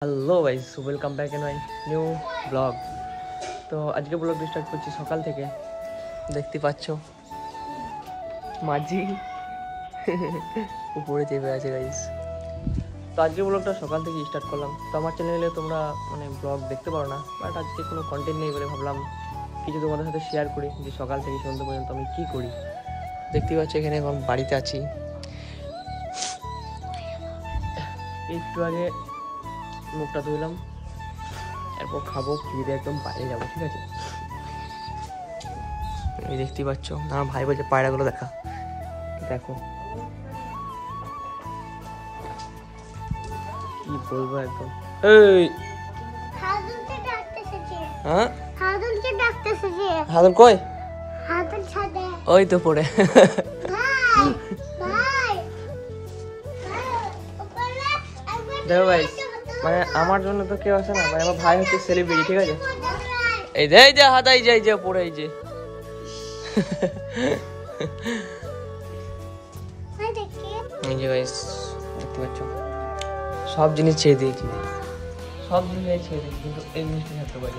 Hello guys, welcome back in my new blog. তো আজকে ব্লগটা স্টার্ট করছি সকাল থেকে। দেখতে পাচ্ছ মাঝি উপরে চেপে আছে গাইস। তো আজকে ব্লগটা সকাল থেকে স্টার্ট করলাম। তো আমার চ্যানেলে তোমরা ব্লগ দেখতে পারো না, বাট আজকে কোনো কন্টেন্ট নেই বলে ভাবলাম কিছু তোমাদের সাথে শেয়ার করি যে সকাল থেকে সন্ধ্যা পর্যন্ত আমি কী করি। দেখতে পাচ্ছ এখানে এখন বাড়িতে আছি। একটু আগে মুখটা ধুইলাম, এরপর খাবো, খেয়ে একদম বাইরে যাবো, ঠিক আছে? এই দেখতে পাচ্ছ, আমার ভাই বলছে পায়রাগুলো দেখা, দেখো কি বলবো একদম। এই হ্যাঁ, হাদুল কই? ওই তো পড়ে। দেখো ভাই, আমার জন্য তো কেউ আসে না ভাই, আমার ভাই হচ্ছে সেলিব্রিটি, ঠিক আছে? এই যে হাতাই যাই যে পড়ে, এই যে গাইস দেখতে পাচ্ছ সব জিনিস ছেড়ে দিয়েছি, কিন্তু এই জিনিসটা থাকতে পারি।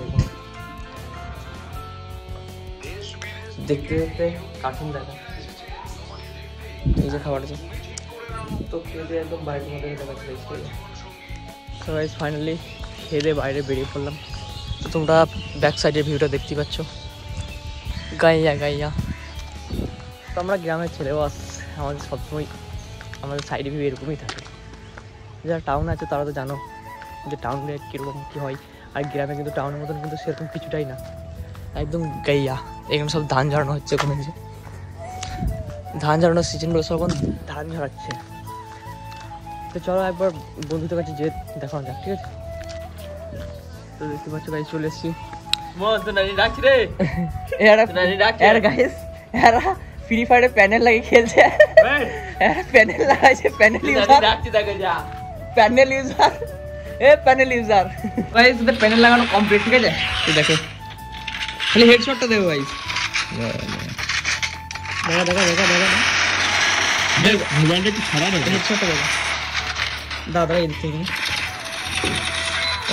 দেখতে দেখতে কার্টুন দেখা, এই যে খাবার আছে, তো খেয়ে একদম বাইরের মধ্যে দেখাচ্ছে। তো গাইস ফাইনালি খেয়ে বাইরে বেরিয়ে পড়লাম। তো তোমরা ব্যাক সাইডের ভিউটা দেখতে পাচ্ছ, গাইয়া। তো আমরা গ্রামের ছেলে, বাস আমাদের সবসময় আমাদের সাইড ভিউ এরকমই থাকে। যারা টাউন আছে তারা তো জানো যে টাউনে কীরকম কী হয়, আর গ্রামে কিন্তু টাউনের মতন কিন্তু সেরকম কিছুটাই না, একদম গাইয়া। এখানে সব ধান ঝাড়ানো হচ্ছে, ওখানে যে ধান ঝাড়ানোর সিজন বলে সব এখন ধান ঝাড়াচ্ছে। তো চলো একবার বন্ধুদের কাছে যে দেখানো যাক, ঠিক আছে? তো দেখতে পাচ্ছ গাইস, চলে এসেছি। ফ্রি ফায়ারে প্যানেল লাগিয়ে খেলছে, প্যানেল লাগাইছে, প্যানেল ইউজার গাইস। ওদের প্যানেল লাগানো কমপ্লিট, ঠিক আছে? তো দেখো খালি হেডশটটা দেবো গাইস, হেডশটটা দেবো। দাদা এই দিকে,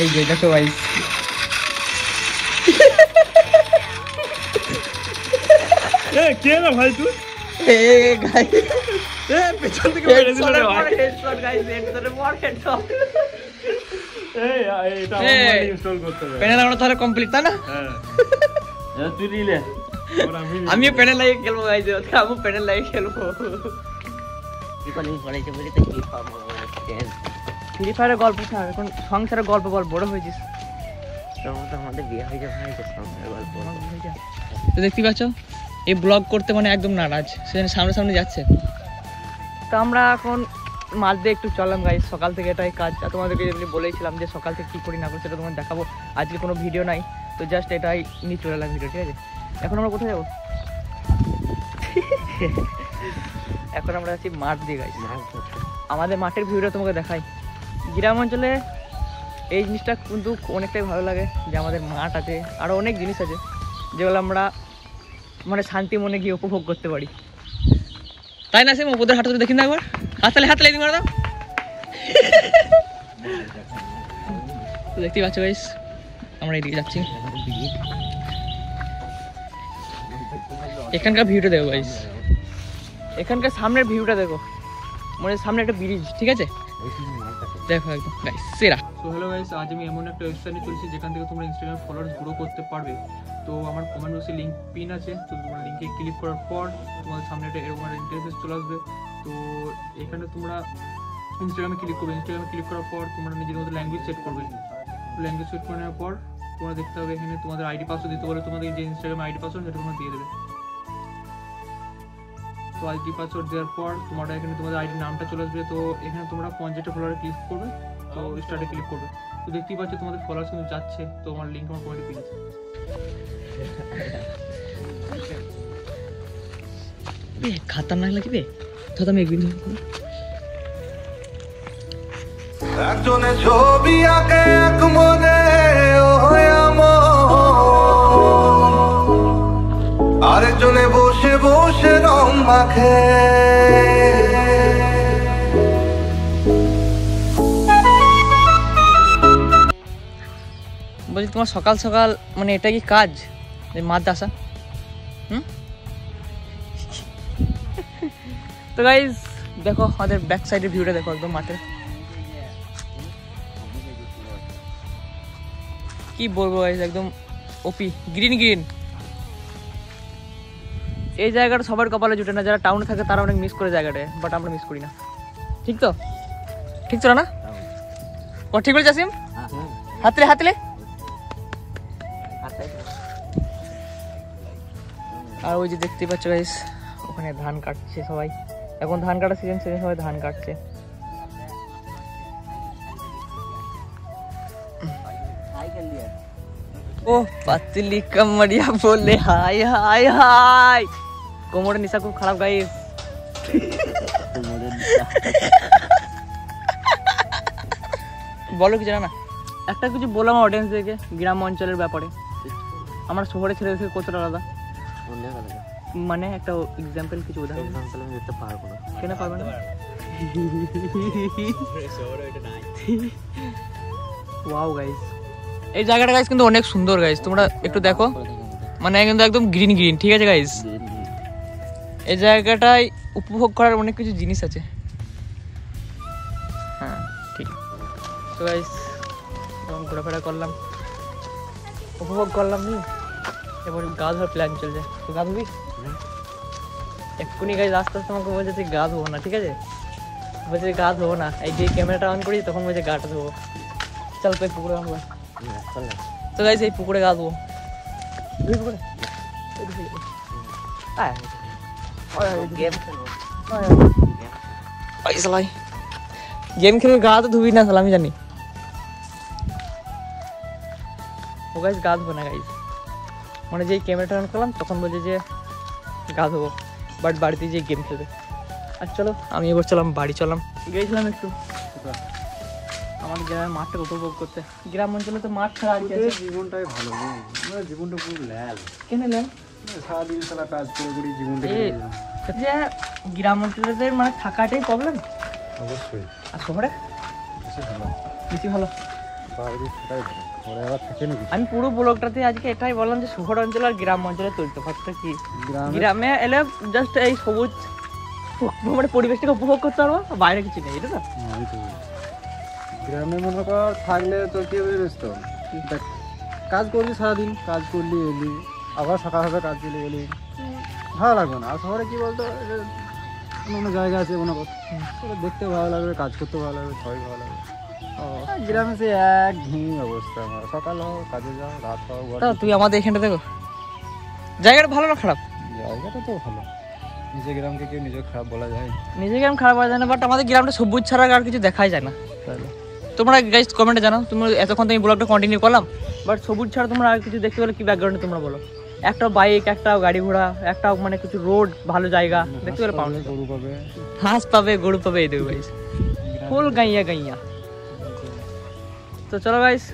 এই যে দেখো গাইস, কে না ভাই তুই? পেছন থেকে মেরে দিল রে ভাই। হেডশট গাইস, হেডশটে বড় হেডশট। এটা আমার ইনস্টল করতে হবে। প্যানেল লাগানো তাহলে কমপ্লিট, তাই না? হ্যাঁ তুই নিলে, আমিও প্যানেল লাগিয়ে খেলবো গাইস, আমিও প্যানেল লাগিয়ে খেলবো। ফ্রি ফায়ারের গল্প ছাড়, এখন সংসারের গল্প বল। বড় হয়েছিস, আমাদের বিয়ে হয়ে যাবে, সংসারের গল্প। তো দেখতে পাচ্ছ এই ব্লগ করতে একদম নারাজ, সেখানে সামনে যাচ্ছে। তো আমরা এখন মাঠ দিয়ে একটু চললাম গাইস, সকাল থেকে এটাই কাজ। আর তোমাদেরকে যেমনি বলেছিলাম যে সকাল থেকে কী করি না করি সেটা তোমাদের দেখাবো। আজকে কোনো ভিডিও নাই, তো জাস্ট এটাই নিয়ে চলে এলাম ভিডিও, ঠিক আছে? এখন আমরা কোথায় যাবো? এখন আমরা আছি মাঠ দিয়ে গাইস, আমাদের মাঠের ভিউটা তোমাকে দেখাই। গ্রাম অঞ্চলে এই জিনিসটা কিন্তু অনেকটাই ভালো লাগে যে আমাদের মাঠ আছে, আরও অনেক জিনিস আছে যেগুলো আমরা শান্তি মনে গিয়ে উপভোগ করতে পারি, তাই না? সেম ওদের হাঁটা দেখি না একবার, হাত লেগে মারা দাও। তো দেখতেই পাচ্ছ গাইস, আমরা এইদিকে যাচ্ছি। এখানকার ভিউটা দেখো গাইস, এখানকার সামনের ভিউটা দেখো, সামনে একটা ব্রিজ, ঠিক আছে? দেখো একদম গাইস সেরা। সো হ্যালো গাইস, আজ আমি এমন একটা ওয়েবসাইটে চলেছি যেখান থেকে তোমরা ইনস্টাগ্রাম ফলোয়ার্স গ্রো করতে পারবে। তো আমার কমেন্ট বক্সে লিঙ্ক পিন আছে, তো তোমরা লিঙ্কে ক্লিক করার পর তোমাদের সামনে একটা এরকম একটা ইন্টারফেস চলে আসবে। তো এখানে তোমরা ইনস্টাগ্রামে ক্লিক করবে, ইনস্টাগ্রামে ক্লিক করার পর তোমরা নিজের মতো ল্যাঙ্গুয়েজ সেট করবে। ল্যাঙ্গুয়েজ সেট করে নেওয়ার পর তোমরা দেখতে হবে এখানে তোমাদের আইডি পাসওয়ার্ড দিতে বলে, তোমাদের যে ইনস্টাগ্রাম আইডি পাসওয়ার্ড সেটা তোমরা দিয়ে দেবে। তো আইডি পাসওয়ার্ড দেওয়ার পর তোমরা এখানে তোমাদের আইডি নামটা চলে আসবে। তো এখানে তোমরা 50টা ফলোয়ারে ক্লিক করবে, তো স্টার্টে ক্লিক করবে। তো দেখতেই পাচ্ছ তোমাদের ফলোয়ার্স কিন্তু যাচ্ছে। তো আমার লিঙ্ক আমার কমেন্টে পেয়ে যাচ্ছে। খাতারনাক লাগবে তো আমি একদিন একজনে ছবি আঁকে এক মনে, আরেকজনে বসে বসে রং মাখে। বলছি তোমার সকাল সকাল মানে এটা কি কাজ এই মাছ আসা? তো গাইজ দেখো আমাদের ব্যাক সাইডের ভিউটা দেখো একদম মাঠের। কি বলবো গাইজ একদম ওপি গ্রিন গ্রিন। এই জায়গাটা সবার কপালে জুটে না, যারা টাউনে থাকে তারা অনেক মিস করে জায়গাটা, বাট আমরা মিস করি না। ঠিক তো? ঠিক ছিল না? ও ঠিক বলছে আসিম? হাতলে হাতলে। আর ওই যে দেখতে পাচ্ছ গাইস ওখানে ধান কাটছে সবাই, এখন ধান কাটার সিজন, সবাই ধান কাটছে। ও পাতলি কমরিয়া বলে হাই হাই হাই। কোমরের নিশা খুব খারাপ গাইস। বলো কি জানা না, একটা কিছু বললাম অডিয়েন্স দেখে গ্রাম অঞ্চলের ব্যাপারে, আমার শহরে ছেড়ে দেখে কতটা আলাদা। মানে একটা এক্সাম্পল কিছু উদাহরণ দিতে পারবো না। কেন পারবে না? ওয়াও গাইস, এই জায়গাটা গাইস কিন্তু অনেক সুন্দর গাইস, তোমরা একটু দেখো, মানে কিন্তু একদম গ্রিন গ্রিন। ঠিক আছে গাইস, এই জায়গাটায় উপভোগ করার অনেক কিছু জিনিস আছে। হ্যাঁ ঠিক। তো গাইস এখন ঘোরাফেরা করলাম, উপভোগ করলাম, এবার গা ধোয়ার প্ল্যান চলছে। তো গা ধুবি এক্ষুনি গাইস? আস্তে আস্তে আমাকে বলছে তুই গা ধোবো না, ঠিক আছে? বলছে গা ধোবো না, এই যে ক্যামেরাটা অন করি তখন বলছে গাটা ধোবো। চল তো পুকুরে আসবো। তো গাইস এই পুকুরে গা ধোবো, পুকুরে গেম খেলে গা তো ধুবি না আমি জানি। ও গাইস গা ধোবো না গাইস, মানে যেই ক্যামেরাটা অন করলাম তখন বলছে যে গা ধোবো, বাট বাড়িতে যেয়ে গেম খেলবে। আর চলো আমি এবার চলাম বাড়ি, চলাম। গিয়েছিলাম একটু আমাদের গ্রামের মাঠটা উপভোগ করতে। গ্রাম অঞ্চলে তো মাঠ ছাড়া আর কি আছে? জীবনটাই ভালো, মানে জীবনটা পুরো ল্যাল। কেন ল্যাল? সারাদিন সারা কাজ করে করি জীবনটা। যে গ্রাম অঞ্চলের মানে থাকাটাই প্রবলেম অবশ্যই। আর শহরে বেশি ভালো, বেশি ভালো। বাইরে থাকাই ভালো, শহরে আবার থাকে নাকি? আমি পুরো ব্লগটাতে আজকে এটাই বললাম যে শহর অঞ্চল আর গ্রাম অঞ্চলে তৈরি ভাবটা কি। গ্রামে গ্রামে এলে জাস্ট এই সবুজ মানে পরিবেশটাকে উপভোগ করতে পারবো, বাইরে কিছু নেই, এটা না? গ্রামে মনে কর থাকলে তোর কি হবে ব্যস্ত, দেখ কাজ করলি সারাদিন, কাজ করলি এলি, আবার সকাল সকাল কাজ চলে গেলি, ভালো লাগবে না। আর শহরে কি বলতো, অন্য জায়গা আছে মনে কর, দেখতে ভালো লাগবে, কাজ করতে ভালো লাগবে, সবাই ভালো লাগবে। গ্রামে সে এক ঘিমি অবস্থা, আমার সকাল হোক কাজে যাও, রাত হোক। তাও তুই আমাদের এখানটা দেখো, জায়গাটা ভালো না খারাপ? জায়গাটা তো ভালো, নিজে গ্রামকে কেউ নিজে খারাপ বলা যায়? নিজে গ্রাম খারাপ বলা যায় না, বাট আমাদের গ্রামটা সবুজ ছাড়া আর কিছু দেখাই যায় না। তোমরা গাইস কমেন্টে জানাও, তোমরা এতক্ষণ তো আমি ব্লগটা কন্টিনিউ করলাম, বাট সবুজ ছাড়া তোমরা আর কিছু দেখতে পেলে কি ব্যাকগ্রাউন্ডে তোমরা বলো? একটা বাইক, একটা গাড়ি ঘোড়া, একটা মানে কিছু রোড, ভালো জায়গা দেখতে পেলে পাও না? গরু পাবে, হাঁস পাবে, গরু পাবে, এই দেখো গাইস ফুল গাইয়া গাইয়া। তো চলো গাইস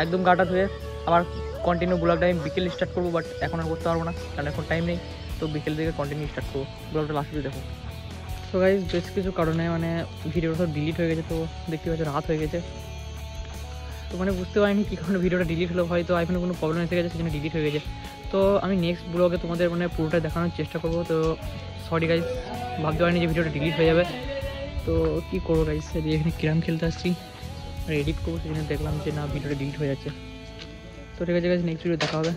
একদম গাটা ধুয়ে আবার কন্টিনিউ ব্লগটা আমি বিকেল স্টার্ট করবো, বাট এখন আর করতে পারবো না কারণ এখন টাইম নেই। তো বিকেল থেকে কন্টিনিউ স্টার্ট করবো, ব্লগটা লাস্টে দেখো। তো গাইস বেশ কিছু কারণে মানে ভিডিওটা সব ডিলিট হয়ে গেছে, তো দেখতে পাচ্ছি রাত হয়ে গেছে। তো মানে বুঝতে পারিনি কী কারণে ভিডিওটা ডিলিট হলো, হয়তো আইফোনে কোনো প্রবলেম এসে গেছে সেজন্য ডিলিট হয়ে গেছে। তো আমি নেক্সট ব্লগে তোমাদের মানে পুরোটা দেখানোর চেষ্টা করবো। তো সরি গাইস, ভাবতে পারিনি যে ভিডিওটা ডিলিট হয়ে যাবে। তো কী করবো গাইস, যে এখানে ক্যারাম খেলতে আসছি আর এডিট করবো, সেখানে দেখলাম যে না ভিডিওটা ডিলিট হয়ে যাচ্ছে। তো ঠিক আছে গাইস, নেক্সট ভিডিও দেখা হবে।